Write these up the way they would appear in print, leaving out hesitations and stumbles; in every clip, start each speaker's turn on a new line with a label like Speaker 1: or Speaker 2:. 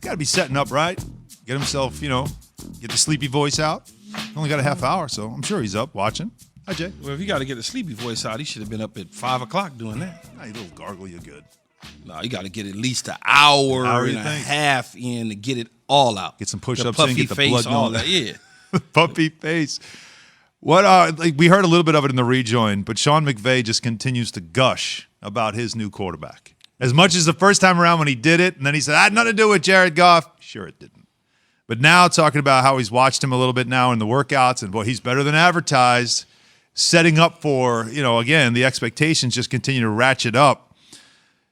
Speaker 1: got to be setting up right. Get himself, get the sleepy voice out. Only got a half hour, so I'm sure he's up watching. Hi, Jay.
Speaker 2: Well, if you got to get the sleepy voice out, he should have been up at 5 o'clock doing that.
Speaker 1: Nah, you little gargle, you're good.
Speaker 2: No, you got to get at least an hour and a half in to get it all out.
Speaker 1: Get some push-ups in, get the blood
Speaker 2: all
Speaker 1: going.
Speaker 2: that, yeah.
Speaker 1: Puffy face. What? We heard a little bit of it in the rejoin, but Sean McVay just continues to gush about his new quarterback. As much as the first time around when he did it, and then he said, I had nothing to do with Jared Goff. Sure it didn't. But now talking about how he's watched him a little bit now in the workouts, and boy, he's better than advertised, setting up for, again, the expectations just continue to ratchet up.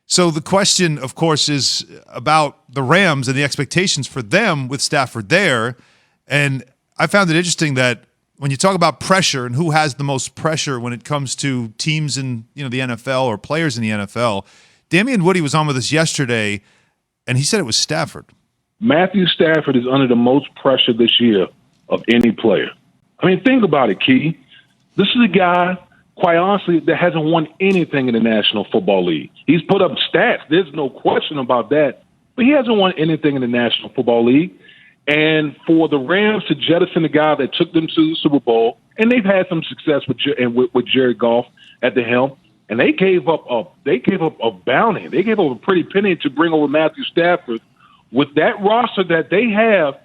Speaker 1: So the question, of course, is about the Rams and the expectations for them with Stafford there. And I found it interesting that when you talk about pressure and who has the most pressure when it comes to teams in the NFL or players in the NFL, Damian Woody was on with us yesterday, and he said it was Stafford.
Speaker 3: Matthew Stafford is under the most pressure this year of any player. I mean, think about it, Key. This is a guy, quite honestly, that hasn't won anything in the National Football League. He's put up stats. There's no question about that. But he hasn't won anything in the National Football League. And for the Rams to jettison the guy that took them to the Super Bowl, and they've had some success with Jared Goff at the helm, and they gave up a bounty. They gave up a pretty penny to bring over Matthew Stafford. With that roster that they have,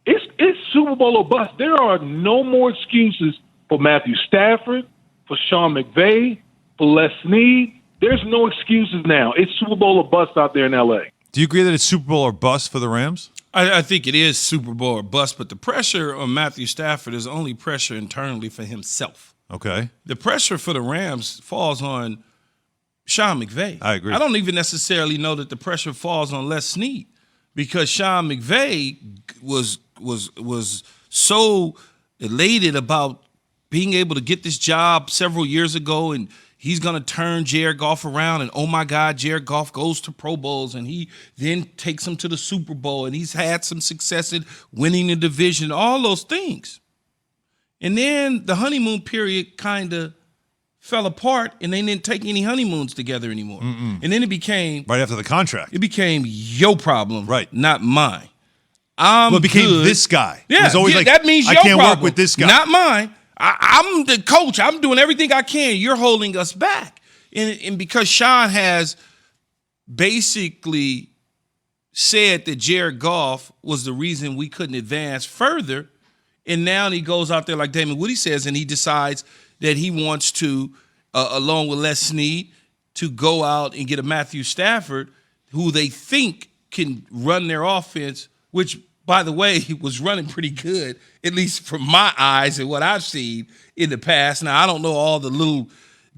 Speaker 3: it's Super Bowl or bust. There are no more excuses for Matthew Stafford, for Sean McVay, for Les Snead. There's no excuses now. It's Super Bowl or bust out there in L.A.
Speaker 1: Do you agree that it's Super Bowl or bust for the Rams?
Speaker 2: I think it is Super Bowl or bust, but the pressure on Matthew Stafford is only pressure internally for himself.
Speaker 1: Okay.
Speaker 2: The pressure for the Rams falls on Sean McVay.
Speaker 1: I agree.
Speaker 2: I don't even necessarily know that the pressure falls on Les Snead because Sean McVay was so elated about being able to get this job several years ago, and he's going to turn Jared Goff around, and oh my God, Jared Goff goes to Pro Bowls, and he then takes him to the Super Bowl, and he's had some success in winning the division, all those things. And then the honeymoon period kind of fell apart, and they didn't take any honeymoons together anymore. And then it became
Speaker 1: right after the contract.
Speaker 2: It became your problem,
Speaker 1: right?
Speaker 2: Not mine.
Speaker 1: It became this guy.
Speaker 2: Yeah,
Speaker 1: it was always
Speaker 2: that means
Speaker 1: I
Speaker 2: your
Speaker 1: can't
Speaker 2: problem,
Speaker 1: work with this guy,
Speaker 2: not mine. I'm the coach. I'm doing everything I can. You're holding us back, and because Sean has basically said that Jared Goff was the reason we couldn't advance further. And now he goes out there like Damon Woody says, and he decides that he wants to, along with Les Snead, to go out and get a Matthew Stafford, who they think can run their offense, which, by the way, he was running pretty good, at least from my eyes and what I've seen in the past. Now, I don't know all the little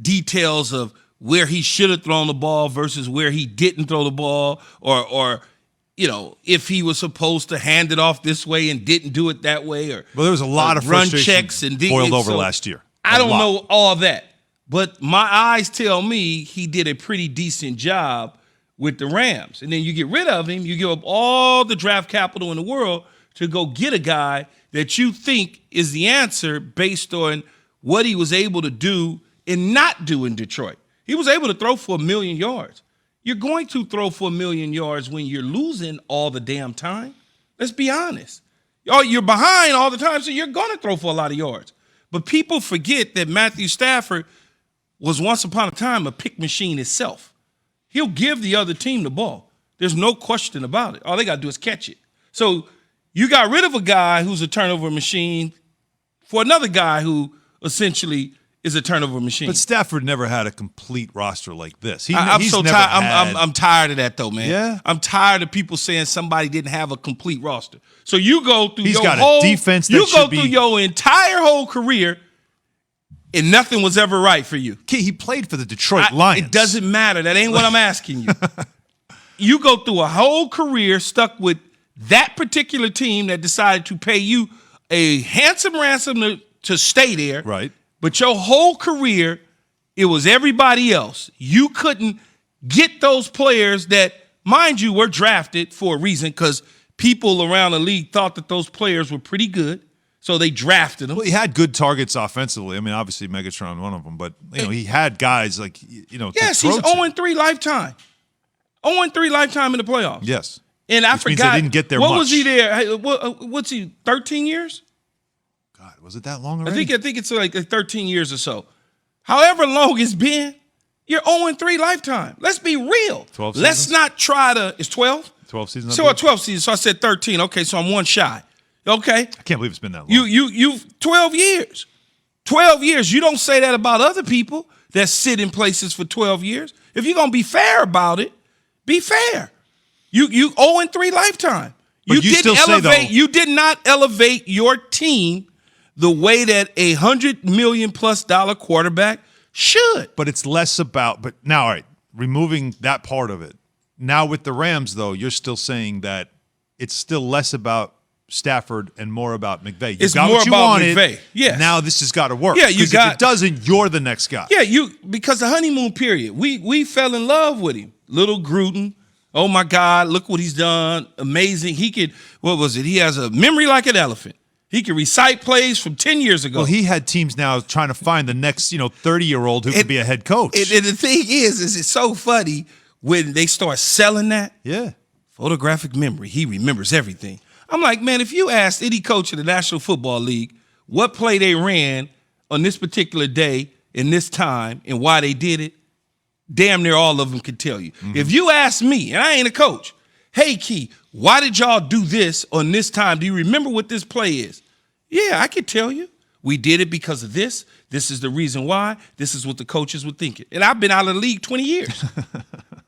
Speaker 2: details of where he should have thrown the ball versus where he didn't throw the ball, or if he was supposed to hand it off this way and didn't do it that way, or
Speaker 1: there was a lot of
Speaker 2: run checks and
Speaker 1: boiled over last year.
Speaker 2: I don't know all that, but my eyes tell me he did a pretty decent job with the Rams. And then you get rid of him, you give up all the draft capital in the world to go get a guy that you think is the answer based on what he was able to do and not do in Detroit. He was able to throw for 1 million yards. You're going to throw for 1 million yards when you're losing all the damn time. Let's be honest. You're behind all the time, so you're going to throw for a lot of yards. But people forget that Matthew Stafford was once upon a time a pick machine itself. He'll give the other team the ball. There's no question about it. All they got to do is catch it. So you got rid of a guy who's a turnover machine for another guy who essentially is a turnover machine.
Speaker 1: But Stafford never had a complete roster like this.
Speaker 2: I'm so tired. I'm tired of that, though, man.
Speaker 1: Yeah?
Speaker 2: I'm tired of people saying somebody didn't have a complete roster. So you go through
Speaker 1: He's got a defense that
Speaker 2: you go
Speaker 1: should
Speaker 2: through
Speaker 1: be...
Speaker 2: your entire whole career, and nothing was ever right for you.
Speaker 1: He played for the Detroit Lions.
Speaker 2: It doesn't matter. That ain't what I'm asking you. You go through a whole career stuck with that particular team that decided to pay you a handsome ransom to stay there.
Speaker 1: Right.
Speaker 2: But your whole career, it was everybody else. You couldn't get those players that, mind you, were drafted for a reason because people around the league thought that those players were pretty good, so they drafted them.
Speaker 1: Well, he had good targets offensively. I mean, obviously Megatron one of them, but he had guys like
Speaker 2: Yes, he's 0-3 lifetime. 0-3 lifetime in the playoffs.
Speaker 1: Yes.
Speaker 2: And I
Speaker 1: Which means
Speaker 2: forgot.
Speaker 1: they didn't get there
Speaker 2: what
Speaker 1: much.
Speaker 2: was he there? Hey, what's he, 13 years?
Speaker 1: God, was it that long already?
Speaker 2: I think it's like 13 years or so. However long it's been, you're 0-3 lifetime. Let's be real.
Speaker 1: 12
Speaker 2: Let's
Speaker 1: seasons?
Speaker 2: not try to. It's 12?
Speaker 1: 12 seasons.
Speaker 2: So 12 seasons. So I said 13. Okay, so I'm one shy. Okay.
Speaker 1: I can't believe it's been that long.
Speaker 2: You 12 years. 12 years. You don't say that about other people that sit in places for 12 years. If you're gonna be fair about it, be fair. You 0-3 lifetime.
Speaker 1: But you still say, though-
Speaker 2: You did not elevate your team the way that $100 million+ quarterback should.
Speaker 1: But it's less about. But now, all right, removing that part of it. Now with the Rams, though, you're still saying that it's still less about Stafford and more about McVay. You
Speaker 2: It's
Speaker 1: got
Speaker 2: more
Speaker 1: what you
Speaker 2: about
Speaker 1: wanted.
Speaker 2: McVay. Yes.
Speaker 1: Now this has got to work.
Speaker 2: Yeah, you
Speaker 1: 'Cause
Speaker 2: got-
Speaker 1: if it doesn't, you're the next guy.
Speaker 2: Yeah, because the honeymoon period, we fell in love with him. Little Gruden. Oh my God, look what he's done. Amazing. He could, what was it? He has a memory like an elephant. He can recite plays from 10 years ago.
Speaker 1: Well, he had teams now trying to find the next, 30-year-old who could be a head coach.
Speaker 2: And the thing is it's so funny when they start selling that.
Speaker 1: Yeah.
Speaker 2: Photographic memory. He remembers everything. I'm like, man, if you asked any coach in the National Football League what play they ran on this particular day in this time and why they did it, damn near all of them could tell you.
Speaker 1: Mm-hmm.
Speaker 2: If you ask me, and I ain't a coach, hey, Key, why did y'all do this on this time? Do you remember what this play is? Yeah, I could tell you. We did it because of this. This is the reason why. This is what the coaches were thinking. And I've been out of the league 20 years.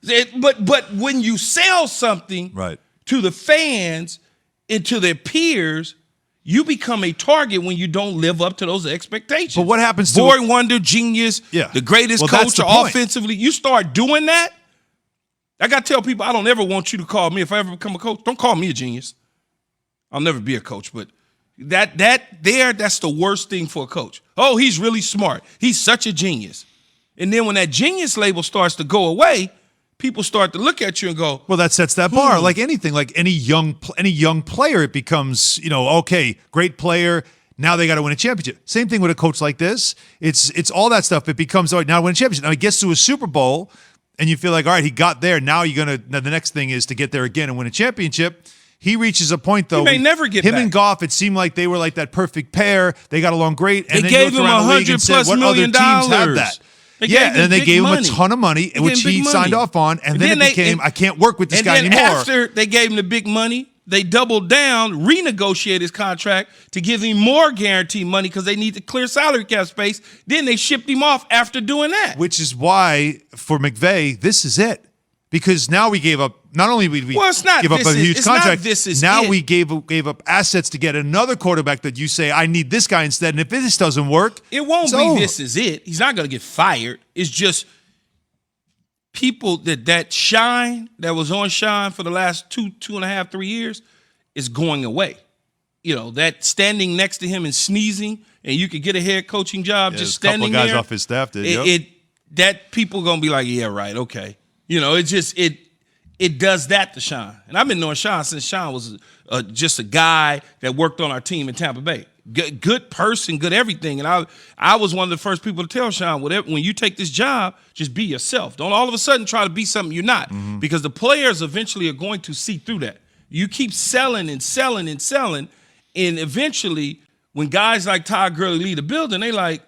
Speaker 2: But when you sell something
Speaker 1: Right.
Speaker 2: to the fans and to their peers, you become a target when you don't live up to those expectations.
Speaker 1: But what happens to
Speaker 2: Boy Wonder, genius,
Speaker 1: Yeah.
Speaker 2: the greatest
Speaker 1: Well, that's
Speaker 2: coach
Speaker 1: the point.
Speaker 2: offensively? You start doing that, I got to tell people I don't ever want you to call me. If I ever become a coach, don't call me a genius. I'll never be a coach, but that's the worst thing for a coach. Oh, he's really smart. He's such a genius. And then when that genius label starts to go away, people start to look at you and go,
Speaker 1: Well, that sets that bar. Like anything, like any young player, it becomes, okay, great player. Now they got to win a championship. Same thing with a coach like this. It's all that stuff. It becomes, all right, now win a championship. Now he gets to a Super Bowl, and you feel like, all right, he got there. Now the next thing is to get there again and win a championship. He reaches a point, though.
Speaker 2: He may never get
Speaker 1: him
Speaker 2: back.
Speaker 1: and Goff, it seemed like they were like that perfect pair. They got along great. And
Speaker 2: They
Speaker 1: then
Speaker 2: gave
Speaker 1: you
Speaker 2: him
Speaker 1: looked around the league and said,
Speaker 2: $100+
Speaker 1: what other
Speaker 2: million.
Speaker 1: teams have that?
Speaker 2: They
Speaker 1: Yeah,
Speaker 2: gave
Speaker 1: and
Speaker 2: him
Speaker 1: then they
Speaker 2: big
Speaker 1: gave him a
Speaker 2: money.
Speaker 1: ton of money,
Speaker 2: They
Speaker 1: which
Speaker 2: gave him
Speaker 1: he
Speaker 2: big
Speaker 1: signed
Speaker 2: money.
Speaker 1: off on. And then it became, I can't work with this guy
Speaker 2: then
Speaker 1: anymore.
Speaker 2: after they gave him the big money, they doubled down, renegotiated his contract to give him more guaranteed money because they need to clear salary cap space. Then they shipped him off after doing that.
Speaker 1: Which is why, for McVay, this is it. Because now we gave up, not only did we
Speaker 2: Well, it's not
Speaker 1: give up
Speaker 2: this
Speaker 1: a
Speaker 2: is-
Speaker 1: huge
Speaker 2: it's not
Speaker 1: contract,
Speaker 2: this is
Speaker 1: now
Speaker 2: it.
Speaker 1: we gave up assets to get another quarterback that you say, I need this guy instead. And if this doesn't work,
Speaker 2: It won't
Speaker 1: it's
Speaker 2: be
Speaker 1: over.
Speaker 2: this is it. He's not going to get fired. It's just people that shine that was on shine for the last 2.5, 3 years is going away. That standing next to him and sneezing, and you could get a head coaching job
Speaker 1: Yeah,
Speaker 2: just
Speaker 1: a couple
Speaker 2: standing
Speaker 1: guys
Speaker 2: there.
Speaker 1: off his staff did. Yep.
Speaker 2: That people gonna be like, yeah, right, okay. It does that to Sean, and I've been knowing Sean since Sean was just a guy that worked on our team in Tampa Bay. Good person, good everything, and I was one of the first people to tell Sean, whatever, when you take this job, just be yourself. Don't all of a sudden try to be something you're not, because the players eventually are going to see through that. You keep selling and selling and selling, and eventually, when guys like Todd Gurley leave the building, they like,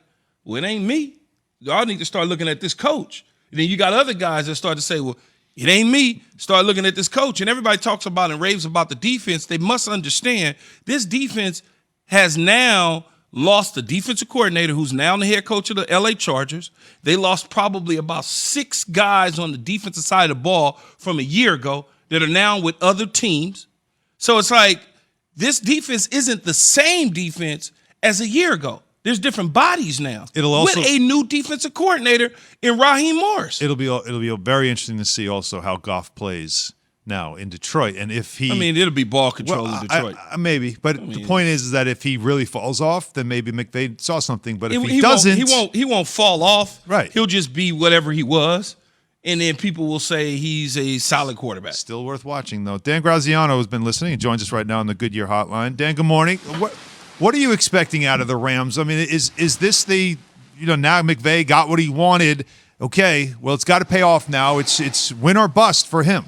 Speaker 2: well, it ain't me. Y'all need to start looking at this coach. And then you got other guys that start to say, well, it ain't me. Start looking at this coach. And everybody talks about and raves about the defense. They must understand this defense has now lost the defensive coordinator who's now the head coach of the LA Chargers. They lost probably about 6 guys on the defensive side of the ball from a year ago that are now with other teams. So it's like this defense isn't the same defense as a year ago. There's different bodies now.
Speaker 1: It'll also-
Speaker 2: with a new defensive coordinator in Raheem Morris.
Speaker 1: It'll be very interesting to see also how Goff plays now in Detroit, and if he.
Speaker 2: It'll be ball control in Detroit.
Speaker 1: Maybe, but the point is that if he really falls off, then maybe McVay saw something. But if he
Speaker 2: won't-
Speaker 1: doesn't,
Speaker 2: he won't fall off.
Speaker 1: Right.
Speaker 2: He'll just be whatever he was, and then people will say he's a solid quarterback.
Speaker 1: still worth watching though. Dan Graziano has been listening and joins us right now on the Goodyear Hotline. Dan, good morning. What are you expecting out of the Rams? I mean, is this the now McVay got what he wanted? Okay, well it's got to pay off now. It's win or bust for him.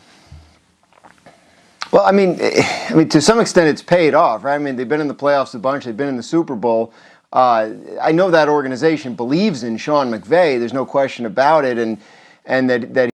Speaker 4: Well, I mean, to some extent, it's paid off, right? I mean, they've been in the playoffs a bunch. They've been in the Super Bowl. I know that organization believes in Sean McVay. There's no question about it, and that